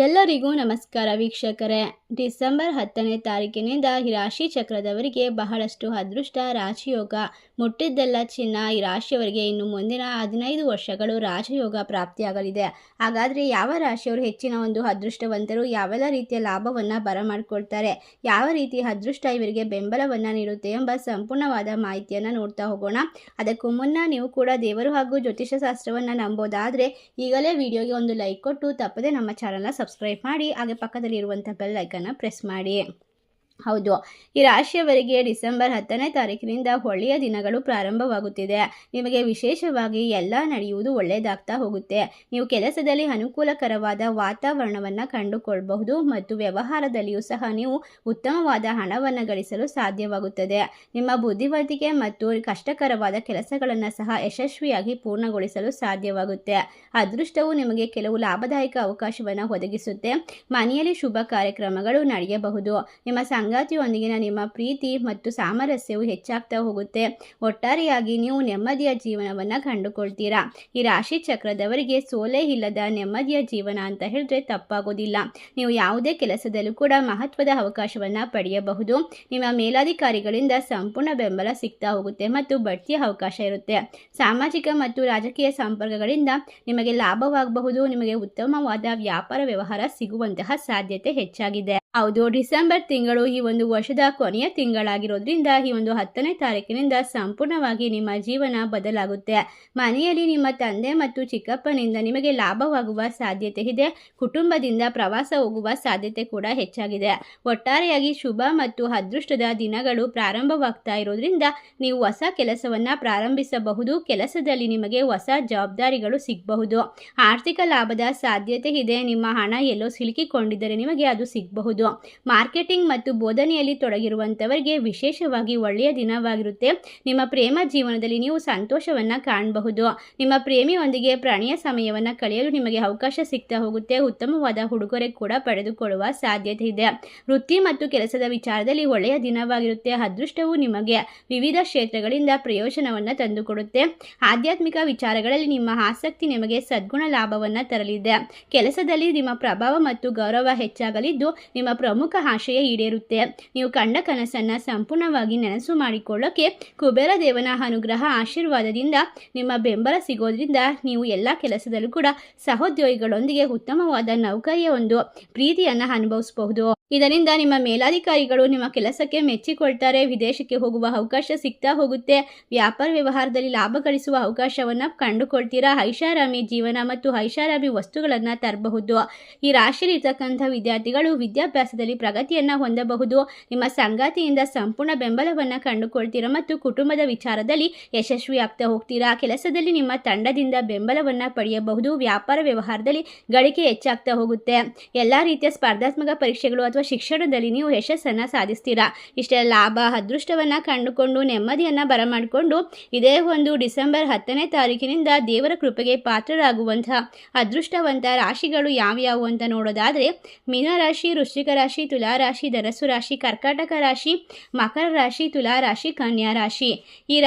ಎಲ್ಲರಿಗೂ ನಮಸ್ಕಾರ ವೀಕ್ಷಕರೇ. ಡಿಸೆಂಬರ್ 10ನೇ ತಾರೀಕಿನಿಂದ ಈ ರಾಶಿ ಚಕ್ರದವರಿಗೆ ಬಹಳಷ್ಟು ಅದೃಷ್ಟ ರಾಜಯೋಗ ಮುಟ್ಟಿದ್ದೆಲ್ಲ ಚಿನ್ನ. ಈ ರಾಶಿಯವರಿಗೆ ಇನ್ನು ಮುಂದಿನ 15 ವರ್ಷಗಳು ರಾಜಯೋಗ ಪ್ರಾಪ್ತಿಯಾಗಲಿದೆ. ಹಾಗಾದರೆ ಯಾವ ರಾಶಿಯವರು ಹೆಚ್ಚಿನ ಒಂದು ಅದೃಷ್ಟವಂತರು, ಯಾವೆಲ್ಲ ರೀತಿಯ ಲಾಭವನ್ನು ಬರಮಾಡಿಕೊಳ್ತಾರೆ, ಯಾವ ರೀತಿಯ ಅದೃಷ್ಟ ಇವರಿಗೆ ಬೆಂಬಲವನ್ನು ನೀಡುತ್ತೆ ಎಂಬ ಸಂಪೂರ್ಣವಾದ ಮಾಹಿತಿಯನ್ನು ನೋಡ್ತಾ ಹೋಗೋಣ. ಅದಕ್ಕೂ ಮುನ್ನ ನೀವು ಕೂಡ ದೇವರು ಹಾಗೂ ಜ್ಯೋತಿಷ ಶಾಸ್ತ್ರವನ್ನು ನಂಬೋದಾದರೆ ಈಗಲೇ ವಿಡಿಯೋಗೆ ಒಂದು ಲೈಕ್ ಕೊಟ್ಟು ತಪ್ಪದೆ ನಮ್ಮ ಚಾನಲ್ನ ಸಬ್ಸ್ಕ್ರೈಬ್ ಮಾಡಿ, ಹಾಗೆ ಪಕ್ಕದಲ್ಲಿ ಇರುವಂಥ ಬೆಲ್ ಐಕನ್ನ ಪ್ರೆಸ್ ಮಾಡಿ. ಹೌದು, ಈ ರಾಶಿಯವರಿಗೆ ಡಿಸೆಂಬರ್ 10ನೇ ತಾರೀಕಿನಿಂದ ಒಳ್ಳೆಯ ದಿನಗಳು ಪ್ರಾರಂಭವಾಗುತ್ತಿದೆ. ನಿಮಗೆ ವಿಶೇಷವಾಗಿ ಎಲ್ಲ ನಡೆಯುವುದು ಒಳ್ಳೆಯದಾಗ್ತಾ ಹೋಗುತ್ತೆ. ನೀವು ಕೆಲಸದಲ್ಲಿ ಅನುಕೂಲಕರವಾದ ವಾತಾವರಣವನ್ನು ಕಂಡುಕೊಳ್ಳಬಹುದು ಮತ್ತು ವ್ಯವಹಾರದಲ್ಲಿಯೂ ಸಹ ನೀವು ಉತ್ತಮವಾದ ಹಣವನ್ನು ಗಳಿಸಲು ಸಾಧ್ಯವಾಗುತ್ತದೆ. ನಿಮ್ಮ ಬುದ್ಧಿವಂತಿಕೆ ಮತ್ತು ಕಷ್ಟಕರವಾದ ಕೆಲಸಗಳನ್ನು ಸಹ ಯಶಸ್ವಿಯಾಗಿ ಪೂರ್ಣಗೊಳಿಸಲು ಸಾಧ್ಯವಾಗುತ್ತೆ. ಅದೃಷ್ಟವು ನಿಮಗೆ ಕೆಲವು ಲಾಭದಾಯಕ ಅವಕಾಶವನ್ನು ಒದಗಿಸುತ್ತೆ. ಮನೆಯಲ್ಲಿ ಶುಭ ಕಾರ್ಯಕ್ರಮಗಳು ನಡೆಯಬಹುದು. ನಿಮ್ಮ ಸಂಗಾತಿಯೊಂದಿಗಿನ ನಿಮ್ಮ ಪ್ರೀತಿ ಮತ್ತು ಸಾಮರಸ್ಯವು ಹೆಚ್ಚಾಗ್ತಾ ಹೋಗುತ್ತೆ. ಒಟ್ಟಾರೆಯಾಗಿ ನೀವು ನೆಮ್ಮದಿಯ ಜೀವನವನ್ನು ಕಂಡುಕೊಳ್ತೀರಾ. ಈ ರಾಶಿ ಚಕ್ರದವರಿಗೆ ಸೋಲೇ ಇಲ್ಲದ ನೆಮ್ಮದಿಯ ಜೀವನ ಅಂತ ಹೇಳಿದ್ರೆ ತಪ್ಪಾಗೋದಿಲ್ಲ. ನೀವು ಯಾವುದೇ ಕೆಲಸದಲ್ಲೂ ಕೂಡ ಮಹತ್ವದ ಅವಕಾಶವನ್ನು ಪಡೆಯಬಹುದು. ನಿಮ್ಮ ಮೇಲಾಧಿಕಾರಿಗಳಿಂದ ಸಂಪೂರ್ಣ ಬೆಂಬಲ ಸಿಗ್ತಾ ಹೋಗುತ್ತೆ ಮತ್ತು ಬಡ್ತಿಯ ಅವಕಾಶ ಇರುತ್ತೆ. ಸಾಮಾಜಿಕ ಮತ್ತು ರಾಜಕೀಯ ಸಂಪರ್ಕಗಳಿಂದ ನಿಮಗೆ ಲಾಭವಾಗಬಹುದು. ನಿಮಗೆ ಉತ್ತಮವಾದ ವ್ಯಾಪಾರ ವ್ಯವಹಾರ ಸಿಗುವಂತಹ ಸಾಧ್ಯತೆ ಹೆಚ್ಚಾಗಿದೆ. ಹೌದು, ಡಿಸೆಂಬರ್ ತಿಂಗಳು ಈ ಒಂದು ವರ್ಷದ ಕೊನೆಯ ತಿಂಗಳಾಗಿರೋದ್ರಿಂದ ಈ ಒಂದು 10ನೇ ತಾರೀಕಿನಿಂದ ಸಂಪೂರ್ಣವಾಗಿ ನಿಮ್ಮ ಜೀವನ ಬದಲಾಗುತ್ತೆ. ಮನೆಯಲ್ಲಿ ನಿಮ್ಮ ತಂದೆ ಮತ್ತು ಚಿಕ್ಕಪ್ಪನಿಂದ ನಿಮಗೆ ಲಾಭವಾಗುವ ಸಾಧ್ಯತೆ ಇದೆ. ಕುಟುಂಬದಿಂದ ಪ್ರವಾಸ ಹೋಗುವ ಸಾಧ್ಯತೆ ಕೂಡ ಹೆಚ್ಚಾಗಿದೆ. ಒಟ್ಟಾರೆಯಾಗಿ ಶುಭ ಮತ್ತು ಅದೃಷ್ಟದ ದಿನಗಳು ಪ್ರಾರಂಭವಾಗ್ತಾ ಇರೋದ್ರಿಂದ ನೀವು ಹೊಸ ಕೆಲಸವನ್ನು ಪ್ರಾರಂಭಿಸಬಹುದು. ಕೆಲಸದಲ್ಲಿ ನಿಮಗೆ ಹೊಸ ಜವಾಬ್ದಾರಿಗಳು ಸಿಗಬಹುದು. ಆರ್ಥಿಕ ಲಾಭದ ಸಾಧ್ಯತೆ ಇದೆ. ನಿಮ್ಮ ಹಣ ಎಲ್ಲೋ ಸಿಲುಕಿಕೊಂಡಿದ್ದರೆ ನಿಮಗೆ ಅದು ಸಿಗಬಹುದು. ಮಾರ್ಕೆಟಿಂಗ್ ಮತ್ತು ಬೋಧನೆಯಲ್ಲಿ ತೊಡಗಿರುವಂಥವರಿಗೆ ವಿಶೇಷವಾಗಿ ಒಳ್ಳೆಯ ದಿನವಾಗಿರುತ್ತೆ. ನಿಮ್ಮ ಪ್ರೇಮ ಜೀವನದಲ್ಲಿ ನೀವು ಸಂತೋಷವನ್ನು ಕಾಣಬಹುದು. ನಿಮ್ಮ ಪ್ರೇಮಿಯೊಂದಿಗೆ ಪ್ರಣಯ ಸಮಯವನ್ನು ಕಳೆಯಲು ನಿಮಗೆ ಅವಕಾಶ ಸಿಗ್ತಾ ಹೋಗುತ್ತೆ. ಉತ್ತಮವಾದ ಉಡುಗೊರೆ ಕೂಡ ಪಡೆದುಕೊಳ್ಳುವ ಸಾಧ್ಯತೆ ಇದೆ. ವೃತ್ತಿ ಮತ್ತು ಕೆಲಸದ ವಿಚಾರದಲ್ಲಿ ಒಳ್ಳೆಯ ದಿನವಾಗಿರುತ್ತೆ. ಅದೃಷ್ಟವು ನಿಮಗೆ ವಿವಿಧ ಕ್ಷೇತ್ರಗಳಿಂದ ಪ್ರಯೋಜನವನ್ನು ತಂದುಕೊಡುತ್ತೆ. ಆಧ್ಯಾತ್ಮಿಕ ವಿಚಾರಗಳಲ್ಲಿ ನಿಮ್ಮ ಆಸಕ್ತಿ ನಿಮಗೆ ಸದ್ಗುಣ ಲಾಭವನ್ನು ತರಲಿದೆ. ಕೆಲಸದಲ್ಲಿ ನಿಮ್ಮ ಪ್ರಭಾವ ಮತ್ತು ಗೌರವ ಹೆಚ್ಚಾಗಲಿದ್ದು ನಿಮ್ಮ ಪ್ರಮುಖ ಆಶಯ ಈಡೇರುತ್ತೆ. ನೀವು ಕಂಡ ಕನಸನ್ನು ಸಂಪೂರ್ಣವಾಗಿ ನನಸು ಮಾಡಿಕೊಳ್ಳೋಕೆ ಕುಬೇರ ದೇವನ ಅನುಗ್ರಹ ಆಶೀರ್ವಾದದಿಂದ ನಿಮ್ಮ ಬೆಂಬಲ ಸಿಗೋದ್ರಿಂದ ನೀವು ಎಲ್ಲ ಕೆಲಸದಲ್ಲೂ ಕೂಡ ಸಹೋದ್ಯೋಗಿಗಳೊಂದಿಗೆ ಉತ್ತಮವಾದ ನೌಕರಿಯ ಒಂದು ಪ್ರೀತಿಯನ್ನು ಅನುಭವಿಸಬಹುದು. ಇದರಿಂದ ನಿಮ್ಮ ಮೇಲಾಧಿಕಾರಿಗಳು ನಿಮ್ಮ ಕೆಲಸಕ್ಕೆ ಮೆಚ್ಚಿಕೊಳ್ತಾರೆ. ವಿದೇಶಕ್ಕೆ ಹೋಗುವ ಅವಕಾಶ ಸಿಗ್ತಾ ಹೋಗುತ್ತೆ. ವ್ಯಾಪಾರ ವ್ಯವಹಾರದಲ್ಲಿ ಲಾಭ ಗಳಿಸುವ ಅವಕಾಶವನ್ನು ಕಂಡುಕೊಳ್ತೀರಾ. ಐಷಾರಾಮಿ ಜೀವನ ಮತ್ತು ಐಷಾರಾಮಿ ವಸ್ತುಗಳನ್ನು ತರಬಹುದು. ಈ ರಾಶಿಯಲ್ಲಿ ಇರ್ತಕ್ಕಂಥ ವಿದ್ಯಾರ್ಥಿಗಳು ವಿದ್ಯಾಭ್ಯಾಸದಲ್ಲಿ ಪ್ರಗತಿಯನ್ನು ಹೊಂದಬಹುದು. ನಿಮ್ಮ ಸಂಗಾತಿಯಿಂದ ಸಂಪೂರ್ಣ ಬೆಂಬಲವನ್ನು ಕಂಡುಕೊಳ್ತೀರಾ ಮತ್ತು ಕುಟುಂಬದ ವಿಚಾರದಲ್ಲಿ ಯಶಸ್ವಿ ಆಗ್ತಾ ಹೋಗ್ತೀರಾ. ಕೆಲಸದಲ್ಲಿ ನಿಮ್ಮ ತಂಡದಿಂದ ಬೆಂಬಲವನ್ನು ಪಡೆಯಬಹುದು. ವ್ಯಾಪಾರ ವ್ಯವಹಾರದಲ್ಲಿ ಗಳಿಕೆ ಹೆಚ್ಚಾಗ್ತಾ ಹೋಗುತ್ತೆ. ಎಲ್ಲ ರೀತಿಯ ಸ್ಪರ್ಧಾತ್ಮಕ ಪರೀಕ್ಷೆಗಳು ಅಥವಾ ಶಿಕ್ಷಣದಲ್ಲಿ ನೀವು ಯಶಸ್ಸನ್ನು ಸಾಧಿಸ್ತೀರಾ. ಇಷ್ಟೆಲ್ಲ ಲಾಭ ಅದೃಷ್ಟವನ್ನು ಕಂಡುಕೊಂಡು ನೆಮ್ಮದಿಯನ್ನು ಬರಮಾಡಿಕೊಂಡು ಇದೇ ಒಂದು ಡಿಸೆಂಬರ್ 10ನೇ ತಾರೀಕಿನಿಂದ ದೇವರ ಕೃಪೆಗೆ ಪಾತ್ರರಾಗುವಂತಹ ಅದೃಷ್ಟವಂತ ರಾಶಿಗಳು ಯಾವ್ಯಾವು ಅಂತ ನೋಡೋದಾದರೆ ಮೀನರಾಶಿ, ವೃಶ್ಚಿಕ ರಾಶಿ, ತುಲಾ ರಾಶಿ, ಧನಸ್ಸು ರಾಶಿ, ಕರ್ಕಾಟಕ ರಾಶಿ, ಮಕರ ರಾಶಿ, ತುಲಾ ರಾಶಿ, ಕನ್ಯಾ ರಾಶಿ. ಈ